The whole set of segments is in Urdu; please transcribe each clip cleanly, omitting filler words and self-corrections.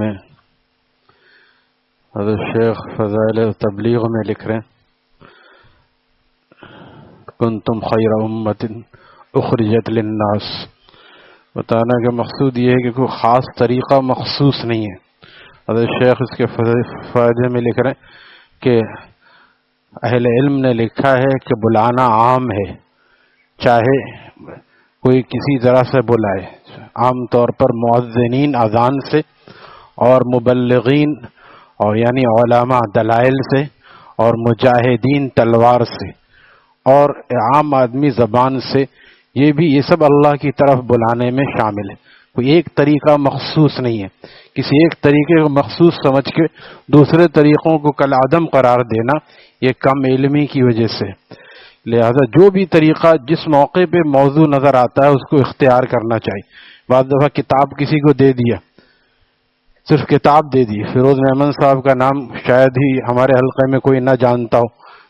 میں حضرت شیخ فضائل تبلیغ میں لکھ رہے ہیں کنتم خیر امت اخرجت للناس. بتانا کہ مقصود یہ ہے کہ کوئی خاص طریقہ مخصوص نہیں ہے. حضرت شیخ اس کے فائدے میں لکھ رہے ہیں کہ اہل علم نے لکھا ہے کہ بلانا عام ہے، چاہے کوئی کسی طرح سے بلائے. عام طور پر مؤذنین اذان سے اور مبلغین اور یعنی علماء دلائل سے اور مجاہدین تلوار سے اور عام آدمی زبان سے، یہ سب اللہ کی طرف بلانے میں شامل ہے. کوئی ایک طریقہ مخصوص نہیں ہے. کسی ایک طریقے کو مخصوص سمجھ کے دوسرے طریقوں کو کالعدم قرار دینا یہ کم علمی کی وجہ سے. لہذا جو بھی طریقہ جس موقع پہ موضوع نظر آتا ہے اس کو اختیار کرنا چاہیے. بعض دفعہ کتاب کسی کو دے دیا، صرف کتاب دے دی. فیروز محمد صاحب کا نام شاید ہی ہمارے حلقے میں کوئی نہ جانتا ہو.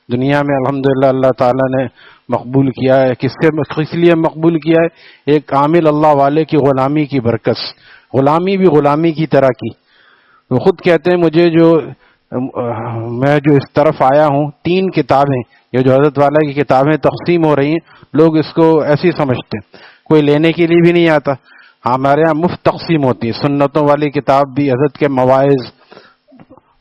دنیا میں الحمدللہ اللہ تعالیٰ نے مقبول کیا ہے. کس لیے مقبول کیا ہے؟ ایک عامل اللہ والے کی غلامی کی برکت. غلامی بھی غلامی کی طرح کی. وہ خود کہتے ہیں میں جو اس طرف آیا ہوں 3 کتابیں، یہ جو حضرت والا کی کتابیں تقسیم ہو رہی ہیں، لوگ اس کو ایسی سمجھتے ہیں کوئی لینے کے لیے بھی نہیں آتا. ہمارے ہاں مفت تقسیم ہوتی ہے. سنتوں والی کتاب بھی، حضرت کے مواعظ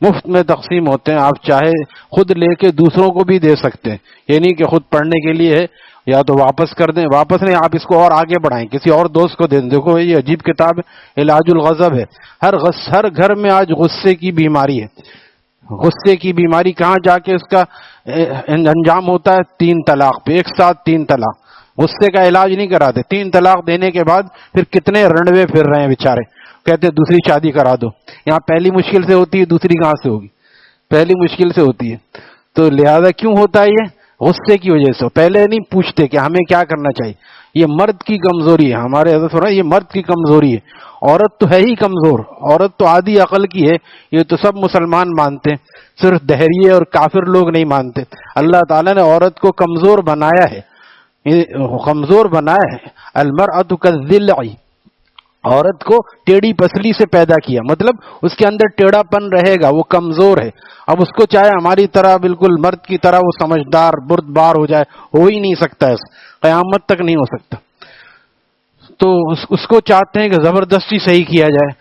مفت میں تقسیم ہوتے ہیں. آپ چاہے خود لے کے دوسروں کو بھی دے سکتے ہیں. یہ نہیں کہ خود پڑھنے کے لیے ہے یا تو واپس کر دیں. واپس نہیں، آپ اس کو اور آگے بڑھائیں، کسی اور دوست کو دیں. دیکھو یہ عجیب کتاب ہے، علاج الغضب ہے. ہر گھر میں آج غصے کی بیماری ہے. غصے کی بیماری کہاں جا کے اس کا انجام ہوتا ہے؟ 3 طلاق پہ، ایک ساتھ 3 طلاق. غصے کا علاج نہیں کراتے. 3 طلاق دینے کے بعد پھر کتنے رنڈوے پھر رہے ہیں بیچارے. کہتے دوسری شادی کرا دو. یہاں پہلی مشکل سے ہوتی ہے، دوسری کہاں سے ہوگی؟ پہلی مشکل سے ہوتی ہے. تو لہذا کیوں ہوتا ہے یہ؟ غصے کی وجہ سے. پہلے نہیں پوچھتے کہ ہمیں کیا کرنا چاہیے. یہ مرد کی کمزوری ہے. ہمارے حضرت فرمایا یہ مرد کی کمزوری ہے. عورت تو ہے ہی کمزور، عورت تو آدھی عقل کی ہے. یہ تو سب مسلمان مانتے ہیں، صرف دہریے اور کافر لوگ نہیں مانتے. اللہ تعالیٰ نے عورت کو کمزور بنایا ہے، کمزور بنایا ہے. المرأة کالضلع، عورت کو ٹیڑھی پسلی سے پیدا کیا، مطلب اس کے اندر ٹیڑھا پن رہے گا، وہ کمزور ہے. اب اس کو چاہے ہماری طرح بالکل مرد کی طرح وہ سمجھدار بردبار ہو جائے، ہو ہی نہیں سکتا. قیامت تک نہیں ہو سکتا. تو اس کو چاہتے ہیں کہ زبردستی صحیح کیا جائے.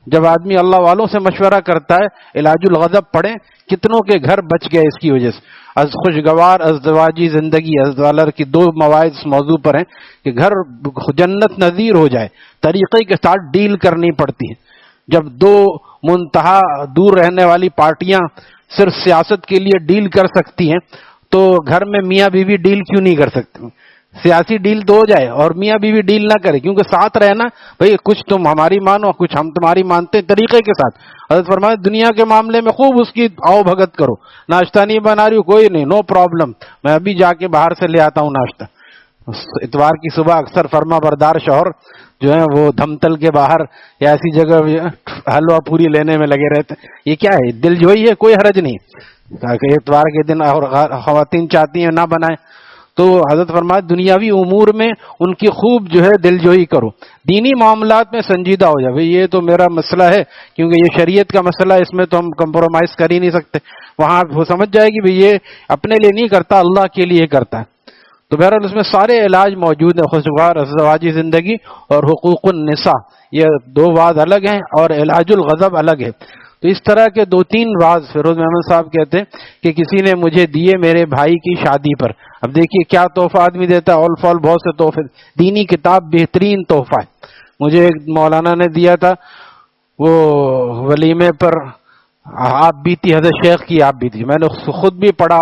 جب آدمی اللہ والوں سے مشورہ کرتا ہے، علاج الغضب پڑھیں، کتنوں کے گھر بچ گئے اس کی وجہ سے. از خوشگوار ازدواجی زندگی، حضرت والا کی 2 مواعظ اس موضوع پر ہیں کہ گھر جنت نظیر ہو جائے. طریقے کے ساتھ ڈیل کرنی پڑتی ہے. جب 2 منتہا دور رہنے والی پارٹیاں صرف سیاست کے لیے ڈیل کر سکتی ہیں تو گھر میں میاں بیوی ڈیل کیوں نہیں کر سکتے؟ سیاسی ڈیل تو ہو جائے اور میاں بیوی ڈیل نہ کرے، کیونکہ ساتھ رہنا بھئی، کچھ تم ہماری مانو کچھ ہم تمہاری مانتے ہیں، طریقے کے ساتھ. حضرت فرمایا دنیا کے معاملے میں خوب اس کی آؤ بھگت کرو. ناشتہ نہیں بنا رہی ہو، کوئی نہیں، نو پرابلم، میں ابھی جا کے باہر سے لے آتا ہوں ناشتہ. اتوار کی صبح اکثر فرما بردار شوہر جو ہیں وہ دھمتل کے باہر یا ایسی جگہ حلوہ پوری لینے میں لگے رہتے ہیں. یہ کیا ہے؟ دل جوئی ہے، کوئی حرج نہیں. اتوار کے دن اور خواتین چاہتی ہیں نہ بنائیں. تو حضرت فرمایا دنیاوی امور میں ان کی خوب جو ہے دل جوئی کرو. دینی معاملات میں سنجیدہ ہو جائے. یہ تو میرا مسئلہ ہے کیونکہ یہ شریعت کا مسئلہ ہے، اس میں تو ہم کمپرومائز کر ہی نہیں سکتے. وہاں وہ سمجھ جائے گی یہ اپنے لیے نہیں کرتا، اللہ کے لیے کرتا ہے. تو بہرحال اس میں سارے علاج موجود ہیں. خوشگوار ازدواجی زندگی اور حقوق النساء، یہ 2 بات الگ ہیں اور علاج الغضب الگ ہے. تو اس طرح کے 2-3 راز فیروز محمد صاحب کہتے ہیں کہ کسی نے مجھے دیے میرے بھائی کی شادی پر. اب دیکھیے کیا تحفہ آدمی دیتا ہے، اول فال بہت سے تحفے. دینی کتاب بہترین تحفہ ہے. مجھے ایک مولانا نے دیا تھا، وہ ولیمے پر آپ بھی تھی، حضرت شیخ کی آپ بھی تھی. میں نے خود بھی پڑھا،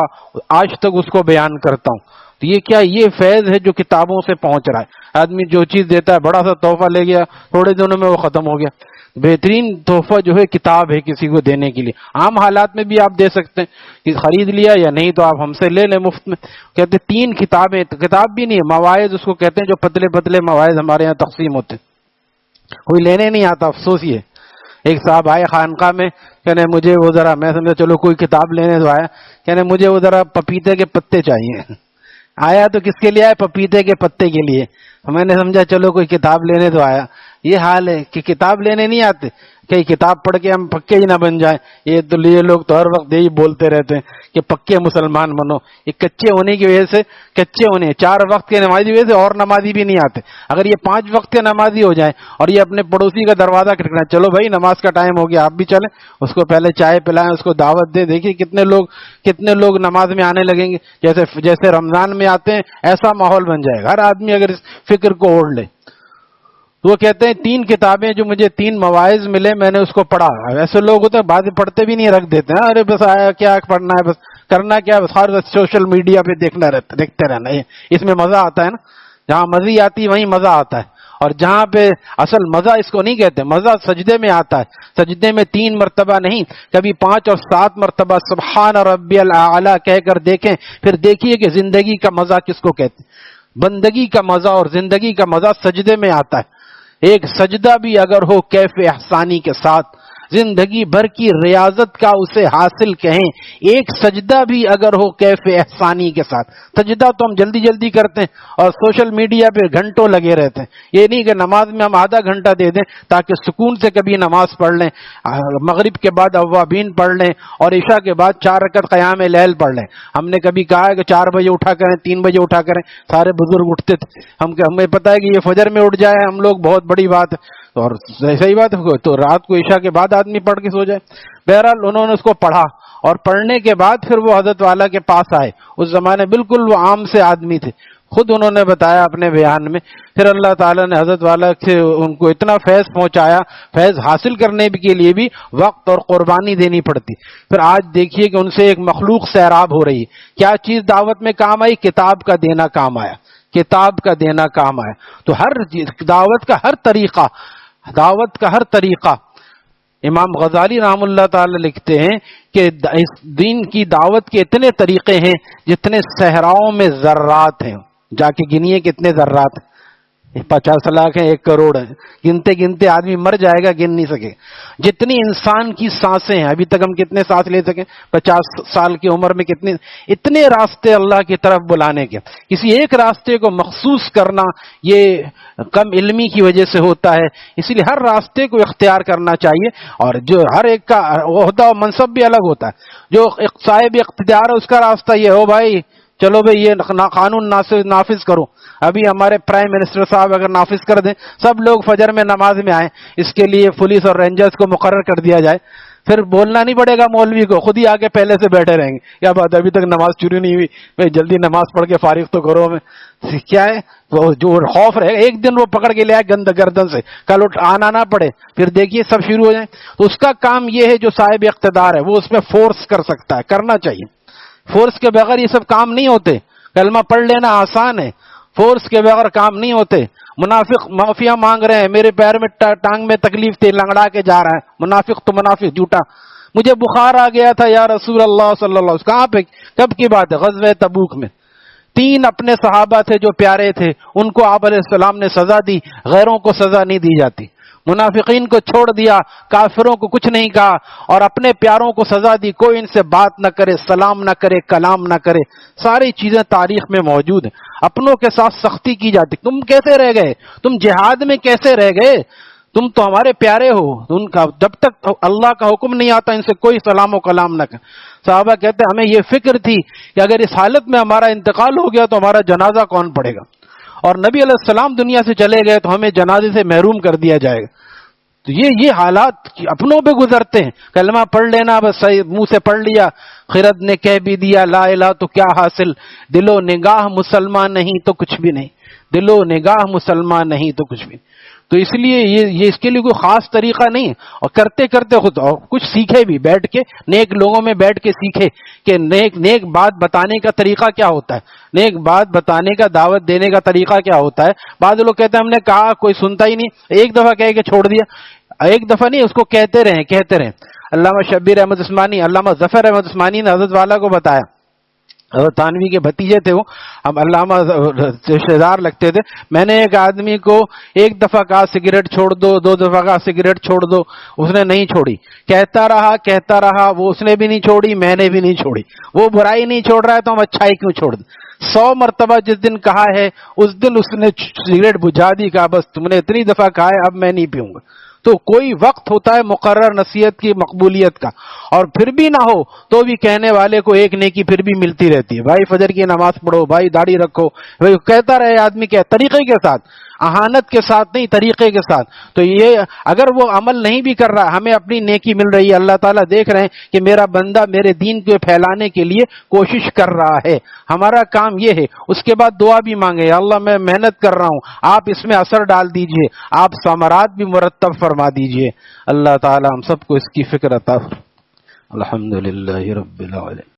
آج تک اس کو بیان کرتا ہوں. تو یہ کیا، یہ فیض ہے جو کتابوں سے پہنچ رہا ہے. آدمی جو چیز دیتا ہے، بڑا سا تحفہ لے گیا، تھوڑے دنوں میں وہ ختم ہو گیا. بہترین تحفہ جو ہے کتاب ہے کسی کو دینے کے لیے. عام حالات میں بھی آپ دے سکتے ہیں کہ خرید لیا یا نہیں تو آپ ہم سے لے لیں مفت میں. کہتے 3 کتابیں، کتاب بھی نہیں ہے، مواعظ اس کو کہتے ہیں، جو پتلے پتلے مواعظ ہمارے یہاں تقسیم ہوتے ہیں. کوئی لینے نہیں آتا، افسوس یہ. ایک صاحب آئے خانقاہ میں، کہنے مجھے وہ ذرا، میں سمجھا چلو کوئی کتاب لینے تو آیا، کہنے مجھے وہ ذرا پپیتے کے پتے چاہیے. آیا تو کس کے لیے آیا؟ پپیتے کے پتے کے لیے. میں نے سمجھا چلو کوئی کتاب لینے تو آیا. یہ حال ہے کہ کتاب لینے نہیں آتے. کہ کتاب پڑھ کے ہم پکے ہی نہ بن جائیں. یہ لوگ تو ہر وقت یہی بولتے رہتے ہیں کہ پکے مسلمان بنو. یہ کچے ہونے کی وجہ سے، کچے ہونے 4 وقت کے نمازی وجہ سے اور نمازی بھی نہیں آتے. اگر یہ 5 وقت کے نمازی ہو جائیں اور یہ اپنے پڑوسی کا دروازہ کھٹکنا، چلو بھائی نماز کا ٹائم ہو گیا آپ بھی چلیں، اس کو پہلے چائے پلائیں، اس کو دعوت دیں. دیکھیے کتنے لوگ نماز میں آنے لگیں گے. جیسے رمضان میں آتے ہیں ایسا ماحول بن جائے گا. ہر آدمی اگر اس فکر کو اوڑھ لے. وہ کہتے ہیں 3 کتابیں جو مجھے 3 مواعظ ملے میں نے اس کو پڑھا. ایسے لوگ ہوتے ہیں بعد پڑھتے بھی نہیں، رکھ دیتے ہیں. ارے بس آیا کیا پڑھنا ہے، بس کرنا کیا، بس ہر سوشل میڈیا پہ دیکھتے رہنا. اس میں مزہ آتا ہے نا. جہاں مزی آتی وہیں مزہ آتا ہے. اور جہاں پہ اصل مزہ اس کو نہیں کہتے، مزہ سجدے میں آتا ہے. سجدے میں 3 مرتبہ نہیں، کبھی 5 اور 7 مرتبہ سبحان ربی الاعلی کہہ کر دیکھیں، پھر دیکھیے کہ زندگی کا مزہ کس کو کہتے ہیں. بندگی کا مزہ اور زندگی کا مزہ سجدے میں آتا ہے. ایک سجدہ بھی اگر ہو کیف احسانی کے ساتھ، زندگی بھر کی ریاضت کا اسے حاصل کہیں. ایک سجدہ بھی اگر ہو کیف احسانی کے ساتھ. سجدہ تو ہم جلدی جلدی کرتے ہیں اور سوشل میڈیا پہ گھنٹوں لگے رہتے ہیں. یہ نہیں کہ نماز میں ہم آدھا گھنٹہ دے دیں تاکہ سکون سے کبھی نماز پڑھ لیں، مغرب کے بعد اوابین پڑھ لیں اور عشاء کے بعد 4 رکعت قیام لیل پڑھ لیں. ہم نے کبھی کہا ہے کہ 4 بجے اٹھا کریں، 3 بجے اٹھا کریں. سارے بزرگ اٹھتے تھے. ہمیں پتا ہے کہ یہ فجر میں اٹھ جائے ہم لوگ بہت بڑی بات ہے. اور صحیح بات ہے، تو رات کو عشاء کے بعد آدمی پڑھ کے سو جائے. بہرحال انہوں نے اس کو پڑھا اور پڑھنے کے بعد پھر وہ حضرت والا کے پاس آئے. اس زمانے بالکل وہ عام سے آدمی تھے. خود انہوں نے بتایا اپنے بیان میں. پھر اللہ تعالیٰ نے حضرت والا سے ان کو اتنا فیض پہنچایا، فیض حاصل کرنے کے لیے بھی وقت اور قربانی دینی پڑتی. پھر آج دیکھیے کہ ان سے ایک مخلوق سیراب ہو رہی ہے. کیا چیز دعوت میں کام آئی؟ کتاب کا دینا کام آیا. کتاب کا دینا کام آیا. تو ہر دعوت کا ہر طریقہ امام غزالی رحم اللہ تعالی لکھتے ہیں کہ اس دین کی دعوت کے اتنے طریقے ہیں جتنے صحراؤں میں ذرات ہیں. جا کے گنیے کتنے ذرات ہیں. 50 لاکھ ہیں، 1 کروڑ ہیں. گنتے گنتے آدمی مر جائے گا، گن نہیں سکے. جتنی انسان کی سانسیں ہیں، ابھی تک ہم کتنے سانس لے سکیں 50 سال کی عمر میں؟ اتنے راستے اللہ کی طرف بلانے کے. کسی ایک راستے کو مخصوص کرنا یہ کم علمی کی وجہ سے ہوتا ہے. اسی لیے ہر راستے کو اختیار کرنا چاہیے. اور جو ہر ایک کا عہدہ و منصب بھی الگ ہوتا ہے. جو صاحب اقتدار ہے اس کا راستہ یہ ہو بھائی چلو بھائی یہ قانون نافذ کرو. ابھی ہمارے پرائم منسٹر صاحب اگر نافذ کر دیں سب لوگ فجر میں نماز میں آئیں، اس کے لیے پولیس اور رینجرز کو مقرر کر دیا جائے، پھر بولنا نہیں پڑے گا مولوی کو، خود ہی آگے پہلے سے بیٹھے رہیں گے. کیا بات ہے ابھی تک نماز شروع نہیں ہوئی، میں جلدی نماز پڑھ کے فارغ تو کرو. میں کیا ہے وہ جو خوف رہے گا، ایک دن وہ پکڑ کے لے آئے گردن سے، کل آنا نہ پڑے، پھر دیکھیے سب شروع ہو جائیں. تو اس کا کام یہ ہے جو صاحب اقتدار ہے وہ اس میں فورس کر سکتا ہے، کرنا چاہیے. فورس کے بغیر یہ سب کام نہیں ہوتے. کلمہ پڑھ لینا آسان ہے، فورس کے بغیر کام نہیں ہوتے. منافق معافیا مانگ رہے ہیں، میرے پیر میں ٹانگ میں تکلیف تھی، لنگڑا کے جا رہا ہے. منافق تو منافق جھوٹا. مجھے بخار آ گیا تھا یا رسول اللہ صلی اللہ علیہ وسلم. کہاں پہ کب کی بات ہے؟ غزوہ تبوک میں 3 اپنے صحابہ تھے جو پیارے تھے، ان کو آپ علیہ السلام نے سزا دی، غیروں کو سزا نہیں دی جاتی. منافقین کو چھوڑ دیا، کافروں کو کچھ نہیں کہا، اور اپنے پیاروں کو سزا دی. کوئی ان سے بات نہ کرے، سلام نہ کرے، کلام نہ کرے. ساری چیزیں تاریخ میں موجود ہیں. اپنوں کے ساتھ سختی کی جاتی. تم کیسے رہ گئے؟ تم جہاد میں کیسے رہ گئے؟ تم تو ہمارے پیارے ہو. ان کا جب تک اللہ کا حکم نہیں آتا ان سے کوئی سلام و کلام نہ کر. صحابہ کہتے ہیں ہمیں یہ فکر تھی کہ اگر اس حالت میں ہمارا انتقال ہو گیا تو ہمارا جنازہ کون پڑے گا، اور نبی علیہ السلام دنیا سے چلے گئے تو ہمیں جنازے سے محروم کر دیا جائے گا. تو یہ حالات اپنوں پہ گزرتے ہیں. کلمہ پڑھ لینا بس صحیح منہ سے پڑھ لیا، خرد نے کہہ بھی دیا لا الہ تو کیا حاصل، دل و نگاہ مسلمان نہیں تو کچھ بھی نہیں، دل و نگاہ مسلمان نہیں تو کچھ بھی نہیں. تو اس لیے یہ اس کے لیے کوئی خاص طریقہ نہیں. اور کرتے کرتے خود اور کچھ سیکھے بھی، بیٹھ کے نیک لوگوں میں بیٹھ کے سیکھے کہ نیک بات بتانے کا طریقہ کیا ہوتا ہے، نیک بات بتانے کا، دعوت دینے کا طریقہ کیا ہوتا ہے. بعض لوگ کہتے ہیں ہم نے کہا کوئی سنتا ہی نہیں، ایک دفعہ کہہ کے چھوڑ دیا. ایک دفعہ نہیں، اس کو کہتے رہیں. علامہ شبیر احمد عثمانی، علامہ ظفر احمد عثمانی نے حضرت والا کو بتایا. حضرت تھانوی کے بھتیجے تھے وہ، ہم علامہ رشتہ دار لگتے تھے. میں نے ایک آدمی کو ایک دفعہ کہا سگریٹ چھوڑ دو، 2 دفعہ کہا سگریٹ چھوڑ دو، اس نے نہیں چھوڑی. کہتا رہا وہ، اس نے بھی نہیں چھوڑی، میں نے بھی نہیں چھوڑی. وہ برائی نہیں چھوڑ رہا ہے تو ہم اچھائی کیوں چھوڑ دیں؟ 100 مرتبہ جس دن کہا ہے اس دن اس نے سگریٹ بجھا دی. کہا بس تم نے اتنی دفعہ کہا ہے اب میں نہیں پیوں گا. تو کوئی وقت ہوتا ہے مقرر نصیحت کی مقبولیت کا، اور پھر بھی نہ ہو تو بھی کہنے والے کو ایک نیکی پھر بھی ملتی رہتی ہے. بھائی فجر کی نماز پڑھو، بھائی داڑھی رکھو، بھائی کہتا رہے آدمی کے طریقے کے ساتھ، اہانت کے ساتھ نہیں، طریقے کے ساتھ. تو یہ اگر وہ عمل نہیں بھی کر رہا، ہمیں اپنی نیکی مل رہی ہے، اللہ تعالیٰ دیکھ رہے ہیں کہ میرا بندہ میرے دین کو پھیلانے کے لیے کوشش کر رہا ہے. ہمارا کام یہ ہے. اس کے بعد دعا بھی مانگے، اللہ میں محنت کر رہا ہوں، آپ اس میں اثر ڈال دیجئے، آپ ثمرات بھی مرتب فرما دیجئے. اللہ تعالیٰ ہم سب کو اس کی فکر عطا فرمائے. الحمدللہ رب العالمین.